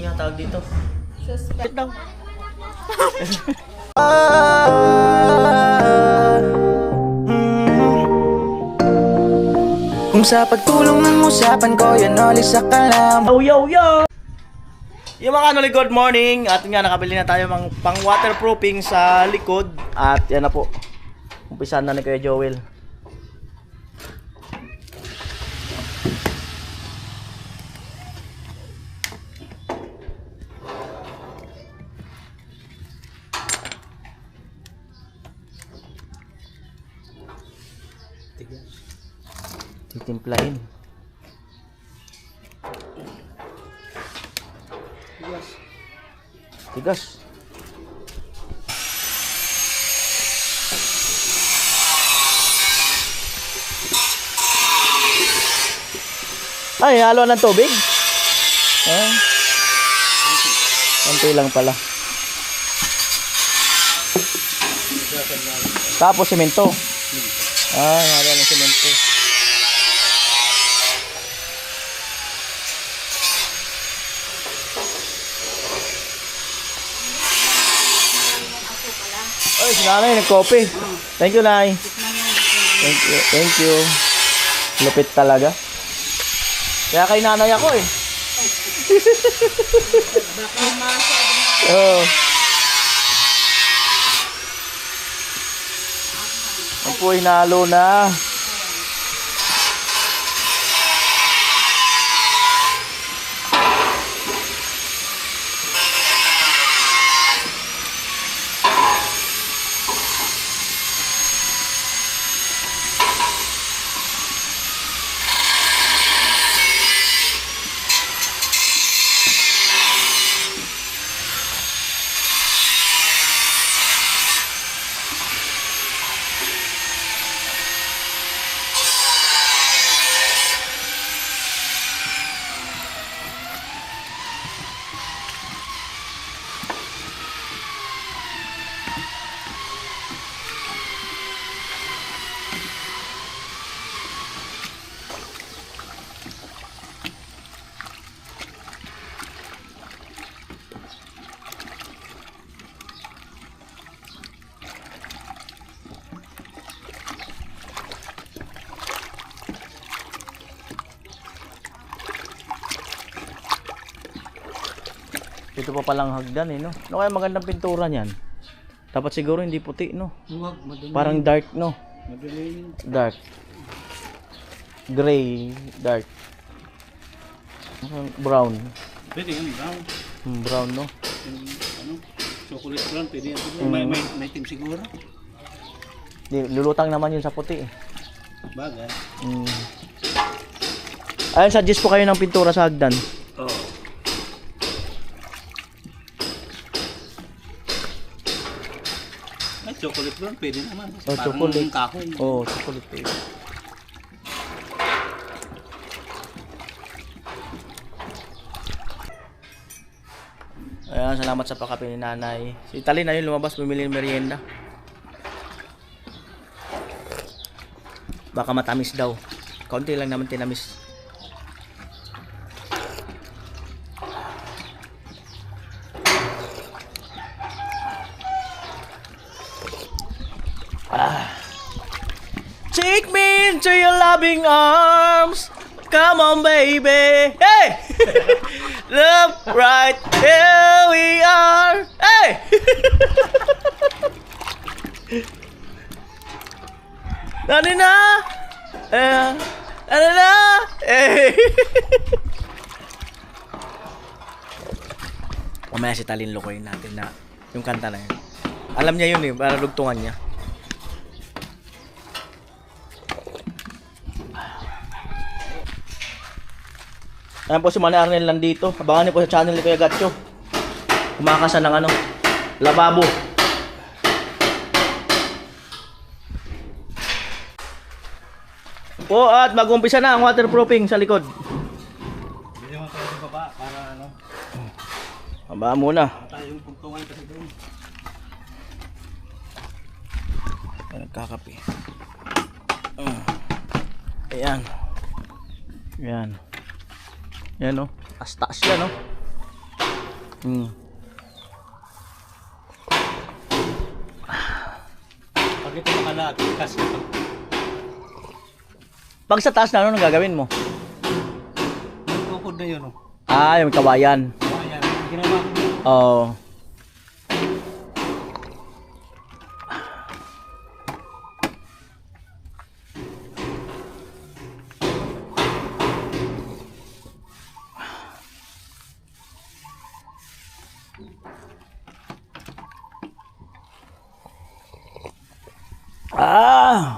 yung tawag dito. Suspect. Sit down. Kung sa pagtulong ng usapan ko, yan ulit sa kalam. Yo! Yung mga kanoli, good morning. At nga, nakabili na tayo ng pang waterproofing sa likod. At yan na po. Umpisahan na ni Kuya Joel. Titimplahin. Tigas. Ay, halo ng tubig. Konti lang pala. Tapos semento. Halo ng semento. Ay, si nanay nag-coffee. Thank you, Nay. Thank you. Lupit talaga. Kaya kay nanay ako eh. Oh. Ang po hinalo na. Ito pa palang hagdan eh, no? No, kaya magandang pintura niyan. Dapat siguro hindi puti, no? Parang dark, no? Dark. Gray, dark. Brown. Pwede yan, brown. Brown, no? Ano? Chocolate brown, pwede yan. May team siguro. Lulutang naman yun sa puti eh. Bagay. Ayun, suggest po kayo ng pintura sa hagdan. Oo. May chocolate brown, pwede naman. Oh, chocolate. Kahoy. Oh, chocolate pwede. Ayan, salamat sa pakape ni nanay. Si Tali na yun lumabas, bumili ng merienda. Baka matamis daw. Kaunti lang naman tinamis. Take me into your loving arms. Come on, baby. Hey! Love right here we are. Hey! Nani na? Nani na? Hey! Mamaya si Talin lukoyin natin na yung kanta na yun. Alam niya yun eh, para lugtungan niya. Ayan po si Manay Arnel nandito. Abangan niyo po sa channel ni Kuya Gatcho. Kumakasa ng ano, lababo. Po at mag-umpisa na ang waterproofing sa likod. Hindi naman tayo sa baba para ano. Abaan muna. Tayo yung pugtungan kasi doon. Nagkakape. Ayan. Ayan. Ayan o. Taas-taas yan o. Hmm. Pag ito makalat, kasi Pag sa taas na, ano nang gagawin mo? nagkukod na yun. Oh. Ah, yung kawayan. Ayan, ginawa ko. Oo. Ah!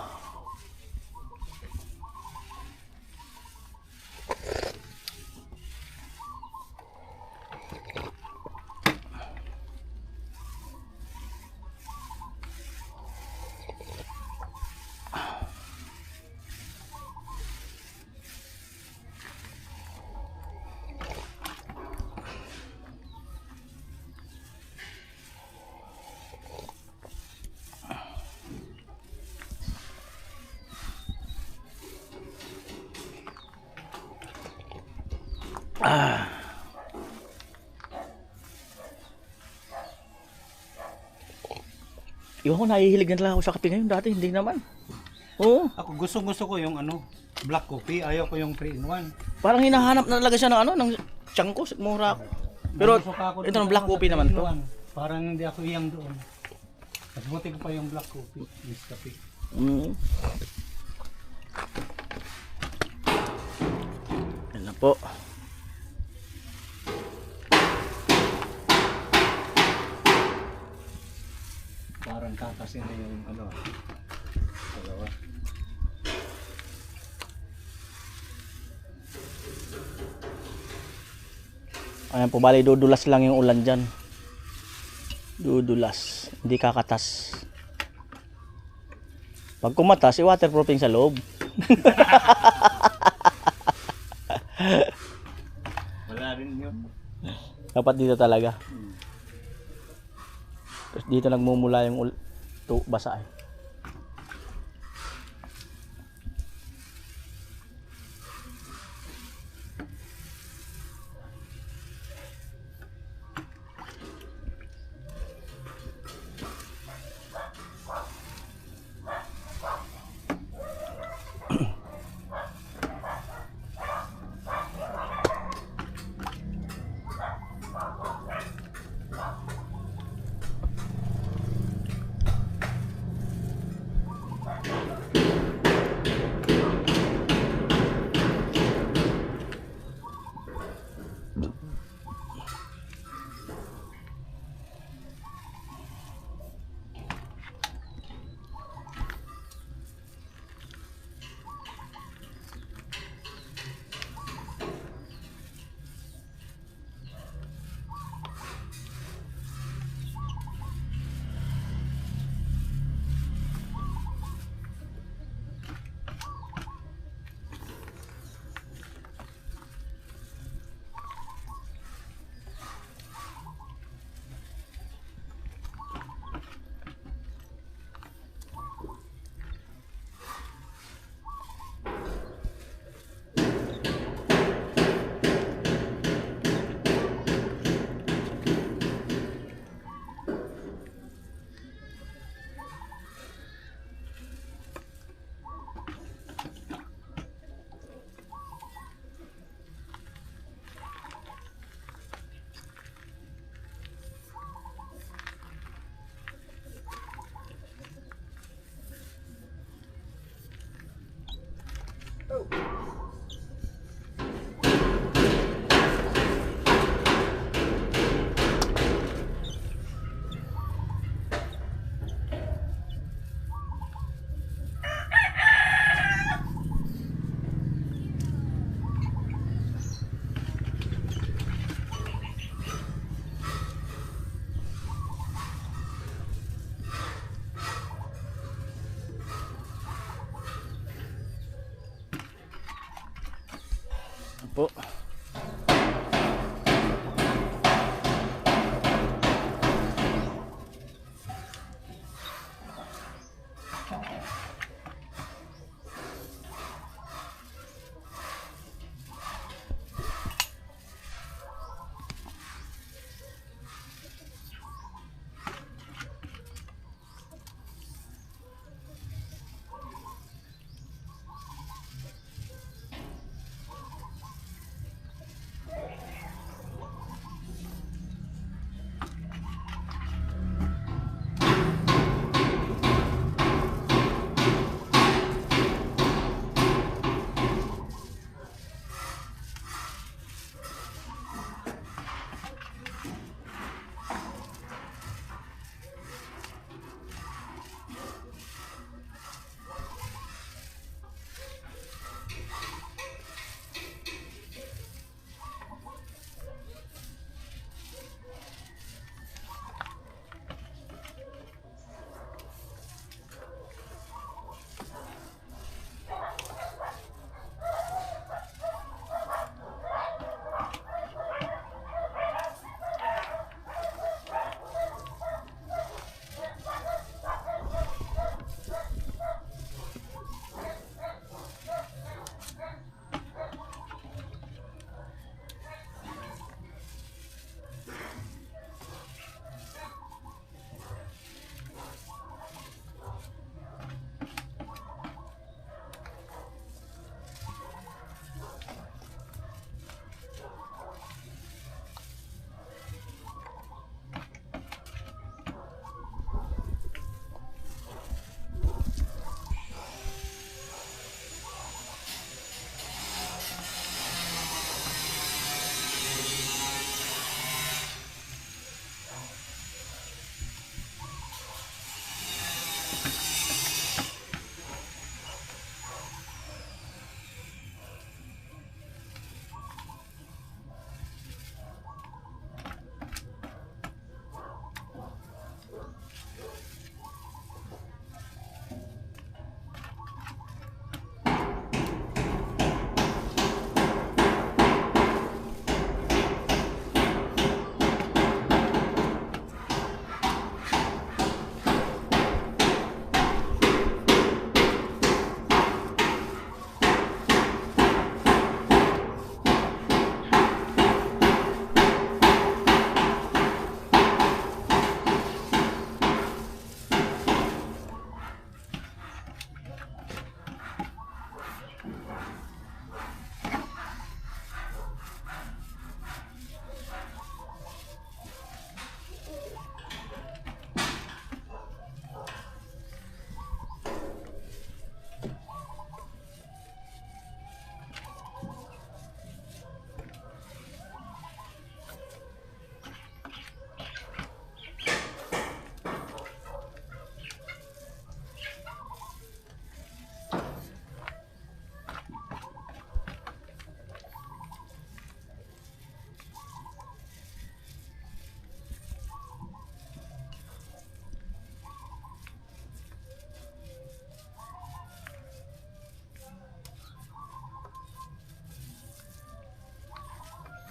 Iwan ko, nahihilig na talaga ako sa kape ngayon. Dati hindi naman. Oo. Ako gusto ko yung ano, black coffee. Ayaw ko yung 3-in-1. Parang hinahanap na talaga siya ng ano, ng tiyangkos, mura. Pero Gusto ka ako ito dun ng black sa coffee naman to. 3-in-1. Parang hindi ako iyang doon. At buti ko pa yung black coffee. Miss coffee. Mm. Yan na po. Parang kakasin na yung ano. Dalawa. Ayan po, bali dudulas lang yung ulan dyan. Dudulas, hindi kakatas. Pag kumatas, i-waterproofing sa loob. Wala rin yun. Dapat dito talaga. Tapos dito nagmumula yung basa eh.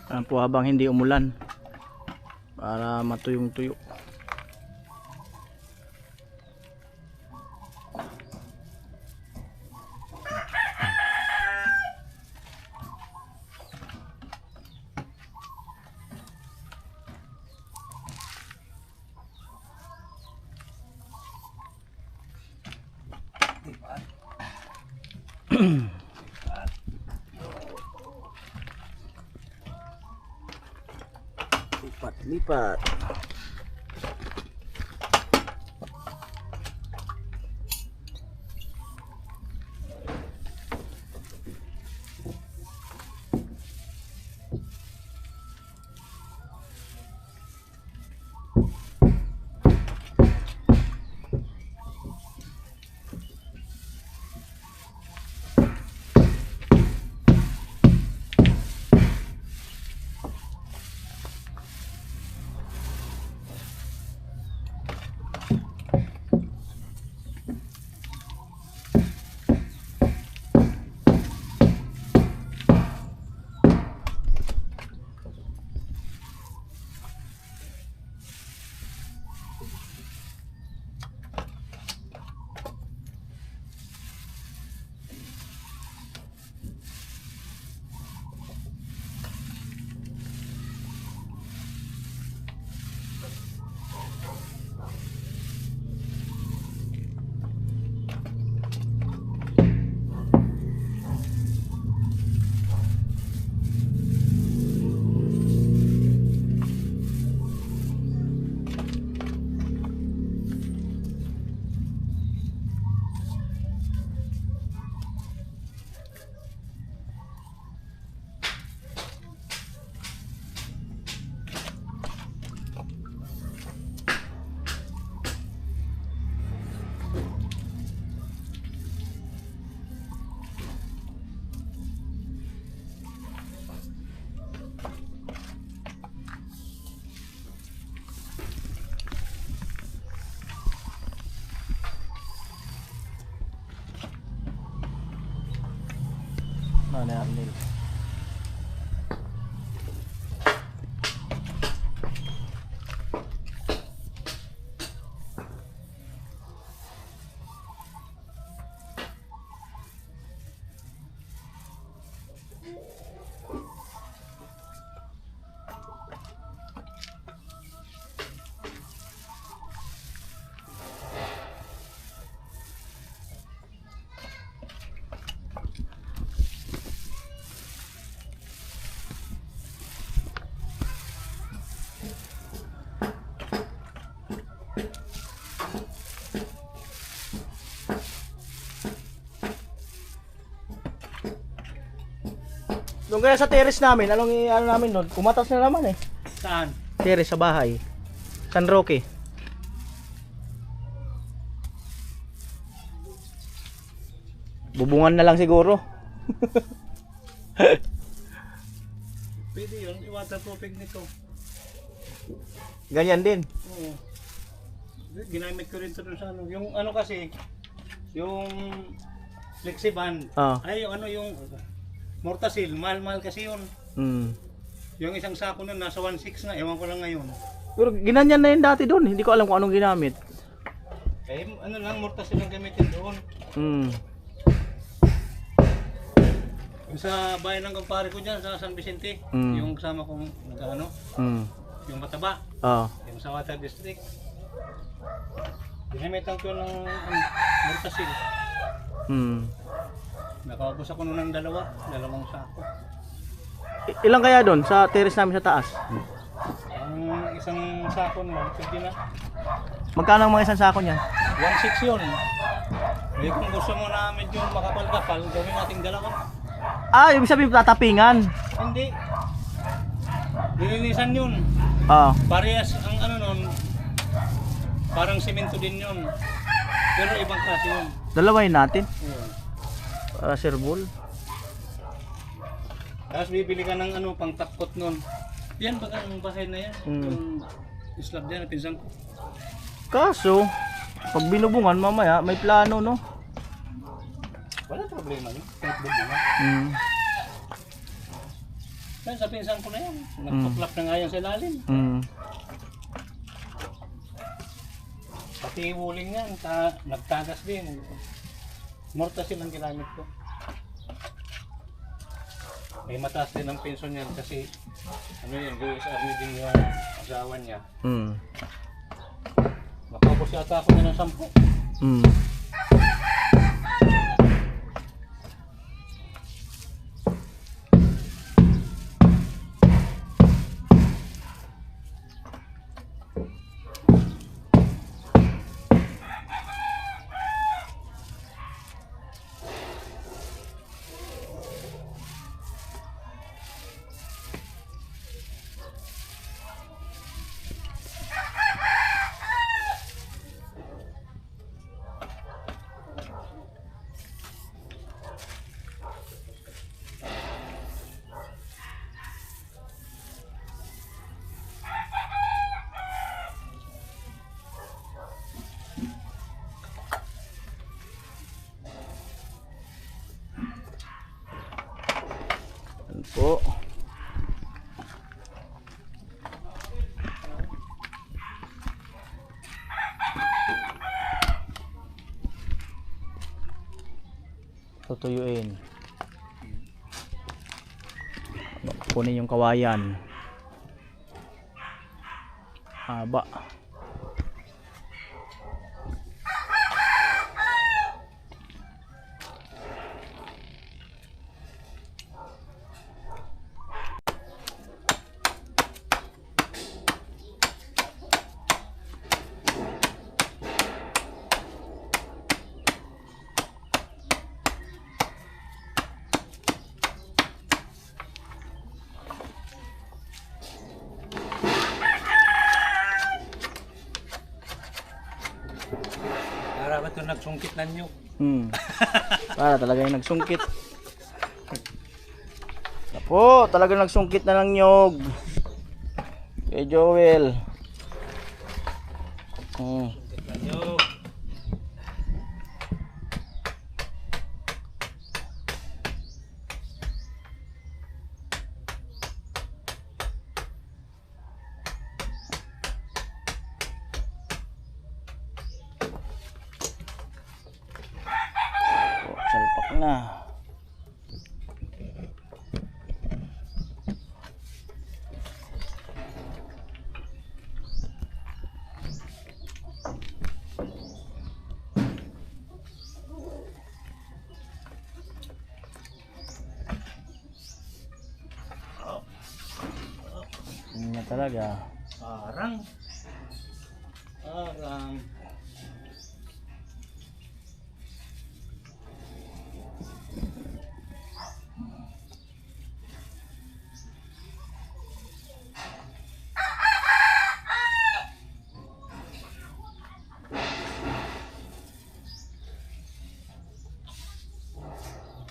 Ayan po, habang hindi umulan para matuyong tuyo. Lipat. Ano yan nila? Doon kaya sa terrace namin, ano namin doon? Kumatas na naman eh. Saan? Terrace sa bahay. San Roque. Bubungan na lang siguro. Pwede yun, i-waterproofing nito. Ganyan din. Oo. Ginamit ko rin ito dun sa ano. Yung ano kasi, yung flexiband. Ah. Ay, yung ano yung Mortasil, mahal-mahal kasi yun. Mm. Yung isang sako nun, nasa 1.6 na, ewan ko lang ngayon. Pero ginanyan na yun dati doon. Hindi ko alam kung anong ginamit. Eh, ano lang, Mortasil ang gamitin doon. Mm. Yung sa bayan ng kumpare ko dyan, sa San Vicente, yung kasama kong nag-ano, Mm. yung mataba, Ah. yung sa Water District. Ginamitan ko ng Mortasil. Mm. Nakaubos ako noon ng dalawang sako. Ilang kaya doon sa terrace namin sa taas? Ang isang sako naman, pwede na. Magkano ang mga isang sako niyan? 1.6 yun. Eh kung gusto mo na medyo makapal-kapal, gawin nating dalawa. Ah, ibig sabihin tatapingan. Hindi. Lilinisan yun. Ah. Parehas ang ano nun, parang semento din yun. Pero ibang klase yun. Dalawain natin. Oo. Para serbol. Tapos bibili ka ng ano, pang tapkot nun. Yan, baka ang bahay na yan. Yung slab dyan, pinsan ko. Kaso, pag binubungan mamaya, may plano, no? Wala problema yun. Kahit bubungan. Mm. Yan, sa pinsan ko na yan. Nagtuklap na nga yan sa ilalim. Mm. Pati wuling yan, nagtagas din. Mortasil ang ginamit ko. May mataas din ang pension yan kasi ano yun, US Army din yung asawa niya. Mm. Makapos yata ako na ng 10. Mm. Yan po. Tutuyuin. Kunin yung kawayan. Haba. Para ba ito nagsungkit na nyo? Para talaga yung nagsungkit. Apo, talaga nagsungkit na ng nyog. Kay Joel. Sungkit na nyo. Salpak na. Yun na talaga. Arang. Arang.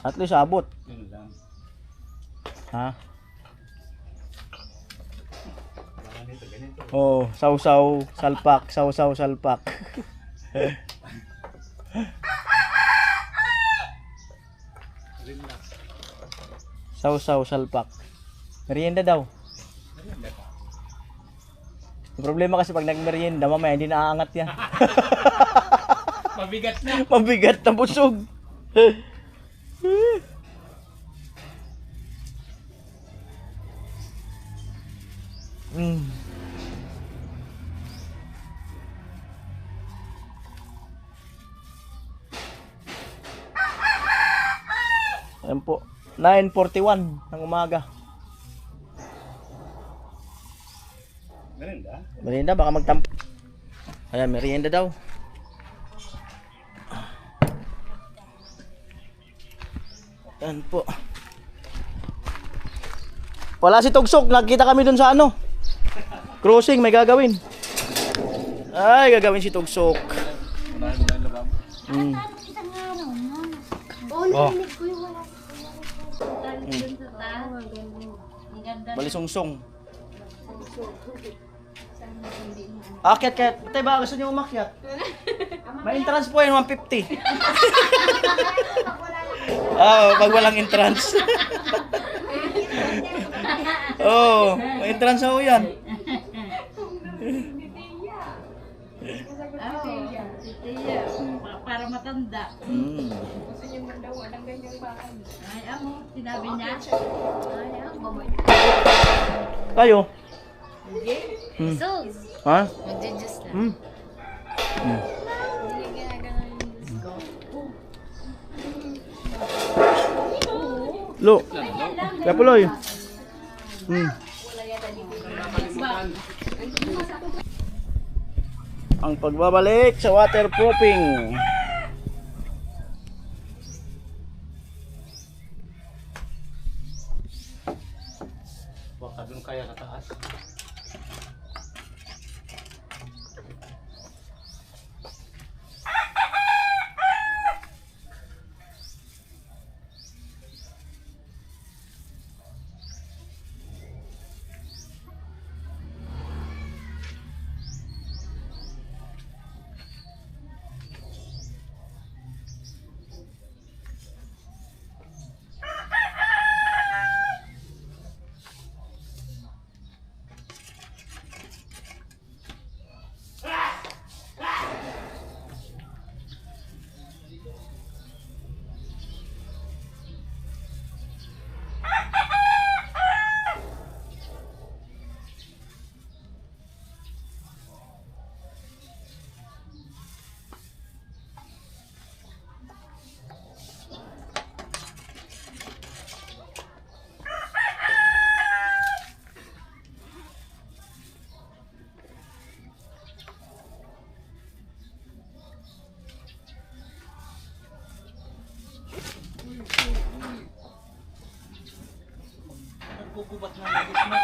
At least abot. Yun lang. Ha? Ganito, ganito. Oh, sausaw, salpak, sausaw, salpak. Relax. Sausaw, salpak. Merienda daw. Yung problema kasi pag nagmerienda, mamaya hindi naaangat yan. Mabigat na. Mabigat na busog. Ayan po, 9:41 ng umaga. Merienda? Merienda, baka magtamp. Ayan, merienda daw. Ayan po. Wala si Tugsok, nakita kami dun sa ano. Crossing, may gagawin. Ay, gagawin si Tugsok. Unahin mo na yung labang. Isang araw na. Oh. Narinig ko yung wala. Galing dun sa taas. Ang ganda. Balisungsong. Akyat, kyat. Tay, baka gusto niyo umakyat? May entrance po yan, 150. Pag walang entrance. Oh, entrance ho yan. Si Tia. Para matanda. Mm. Ay, amo, sinabi niya. Ay, amo. Tayo. Sus! Ha? Magja-just na. Hmm. Hindi ginagano yung Diyos ko. Lo. Kapuloy. Hmm. Ang pagbabalik sa waterproofing. Baka doon kaya kataas. Nagbububat na nagbububat.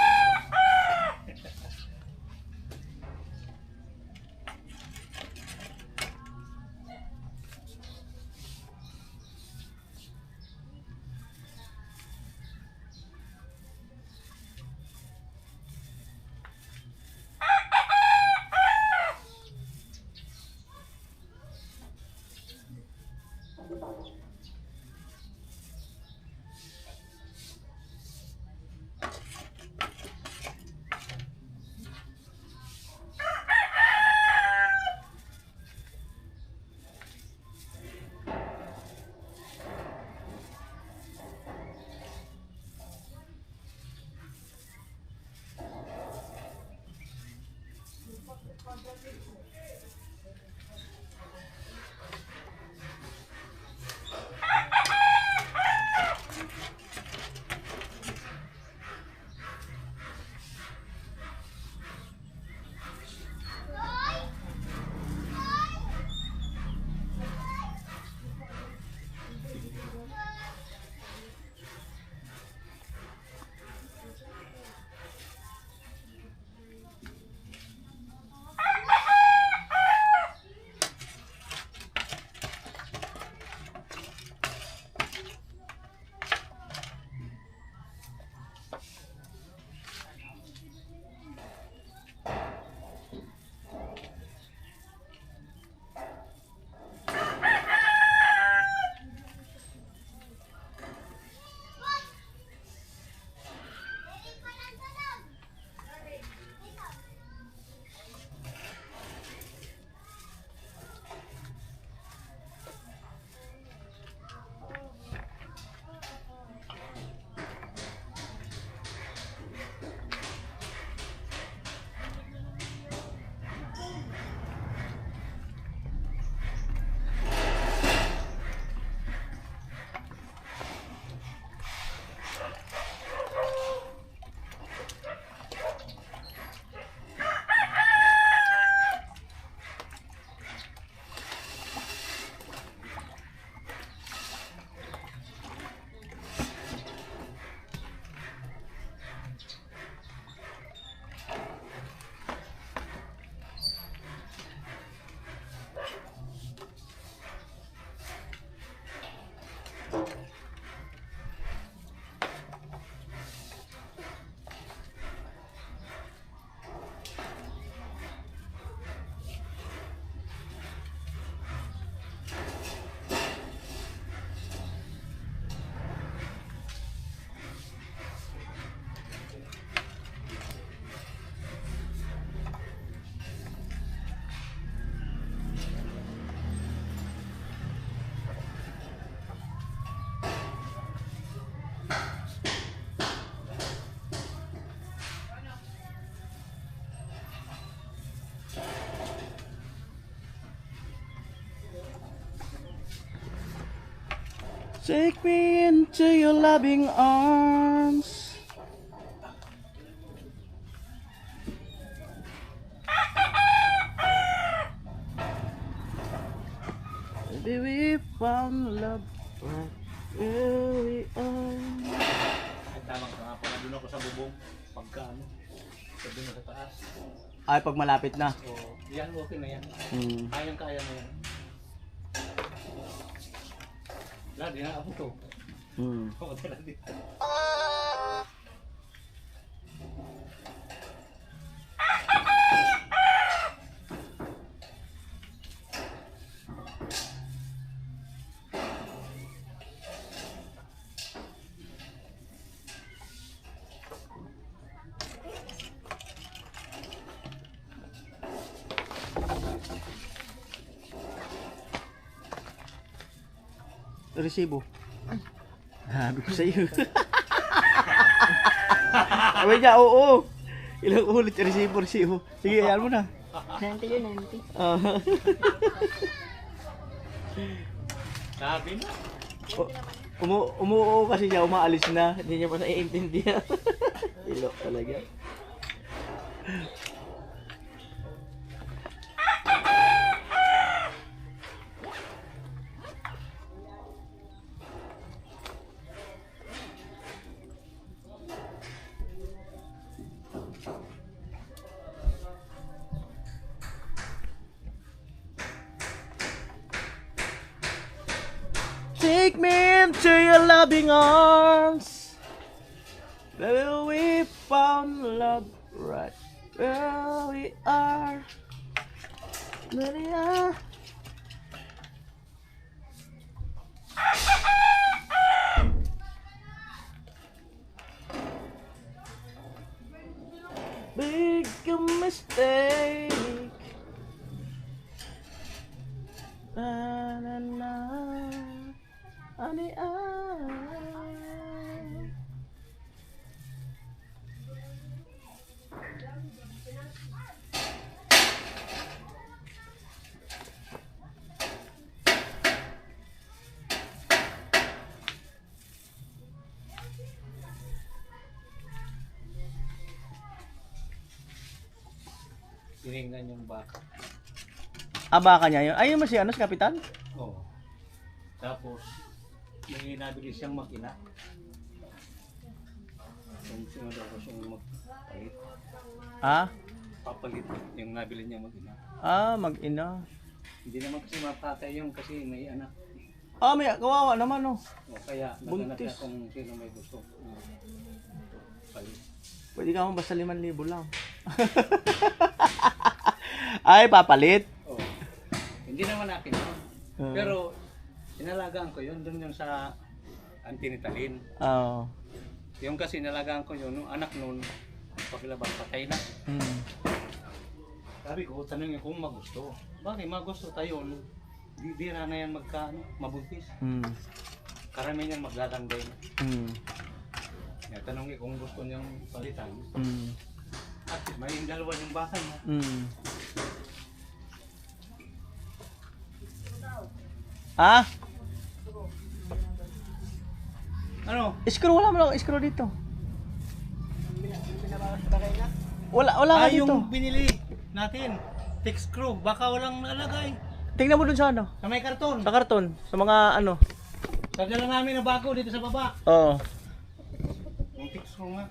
Take me into your loving arms. Baby, we found love right where we are. Ay, tama ka nga pala. Doon ako sa bubong. Pagka ano. Doon na sa taas. Ay, pag malapit na. So, yan, okay na yan. Hmm. Kaya na yan. Wala, di na ako to. Hmm. Okay na dito. Resibo. Sabi ko sa iyo. Sabi niya, oo. Ilang ulit resibo. Sige, ayan mo na. 90 yun, 90. Ah. Sabi na. Umuo kasi siya, umaalis na. Hindi niya pa naiintindihan. Ilo talaga. Take me into your loving arms. Baby, we found love right where we are. Baby, big mistake. Na na na. Ani Tinignan yung baka. Baka niya yun. Ayun mo si ano, si Kapitan? Oo. Tapos, may nabili siyang makina. Kung sino daw ko siyang magpalit. Ah? Papalit yung nabili niya makina. Mag-ina. Hindi naman kasi mapatay yung kasi may anak. May kawawa naman oh. O kaya naghanap Buntis. siya kung sino may gusto. Palit. Pwede ka mo basta 5,000 lang. Ay, papalit. Oh. Hindi naman akin yun. Pero inalagaan ko yun doon yung sa antinitalin. Oo. Yung kasi inalagaan ko yun, nung anak nun, paglabas patay na. Sabi ko, tanongin kung magusto. Bakit magusto tayo? Di na yan mabuntis. Karamihan yan maglalanday na. Kaya tanongin kung gusto niyang palitan. At may dalawa yung baka niya. Ano? Screw, wala mo lang screw dito. Wala ka dito. Yung binili natin, text screw, baka walang nalagay. Tingnan mo dun sa ano. Sa may karton. Sa karton. Sa mga ano. Sa dala namin ng bago dito sa baba. Oo. Yung text screw nga.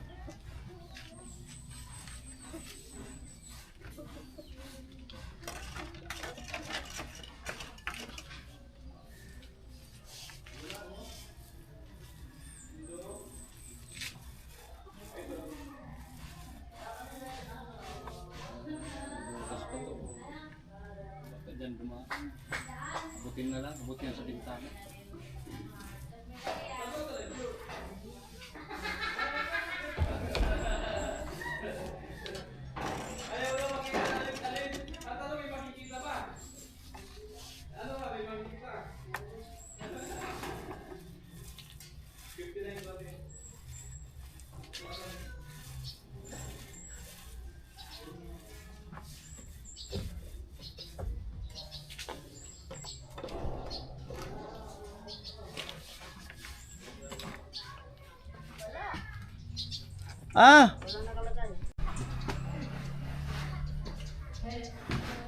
Diyan dumaan. Abutin na lang, abutin sa bintana. Ah.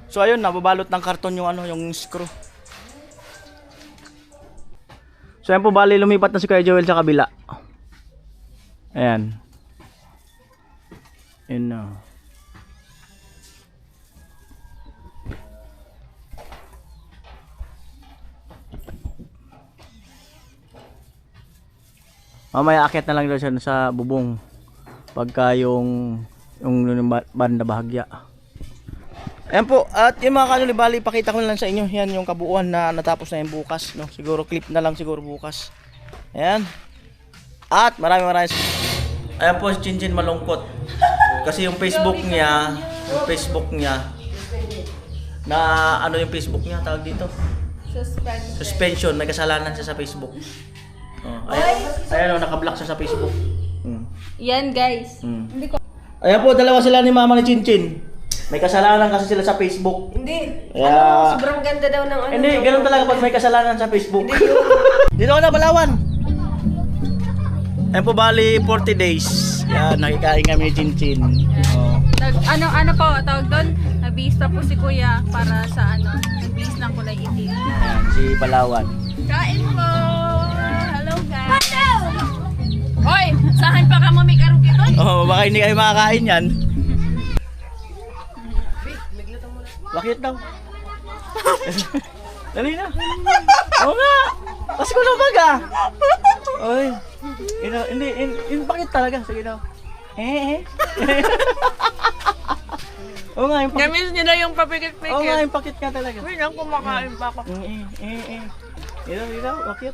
So ayun, nababalot ng karton yung ano, yung screw. So ayan po, bali lumipat na si Kuya Joel sa kabila. Ayan. Yun na. Mamaya akyat na lang daw siya sa bubong pagka yung banda bahagya. Ayan po, at yung mga kanuli, bali ipakita ko na lang sa inyo. Yan yung kabuuan na natapos na yung bukas, no? Siguro clip na lang siguro bukas. Ayan. At maraming ayan po si Chinchin malungkot. Kasi yung Facebook niya, na ano yung Facebook niya, tawag dito? Suspension, may kasalanan siya sa Facebook. Oh, ayan o, nakablock siya sa Facebook. Yan guys. Hindi ko. Ayan po, dalawa sila ni mama ni Chinchin. May kasalanan kasi sila sa Facebook. Hindi. Kaya... Sobrang ganda daw ng ano. Hindi, ganun talaga pag may kasalanan sa Facebook. Dito ko na Palawan. Ayan po, bali 40 days. Yan, nakikain kami ni Chinchin. Oh. Ano po, tawag doon? Nabihis pa po si Kuya para sa ano, nabihis ng kulay itim. Ayan, si Palawan. Kain po! Hello guys! Hoy! Saan pa ka mo may karong ito? Oh, baka hindi kayo makakain yan. Bakit daw? Dali na. Oo nga. Pasko na baga. Oy. Hindi, bakit talaga? Sige daw. Oo nga, yung pakit. Gamis nila yung papikit-pikit. Oo nga, yung pakit ka talaga. Wait lang, kumakain pa ako. Dito, bakit?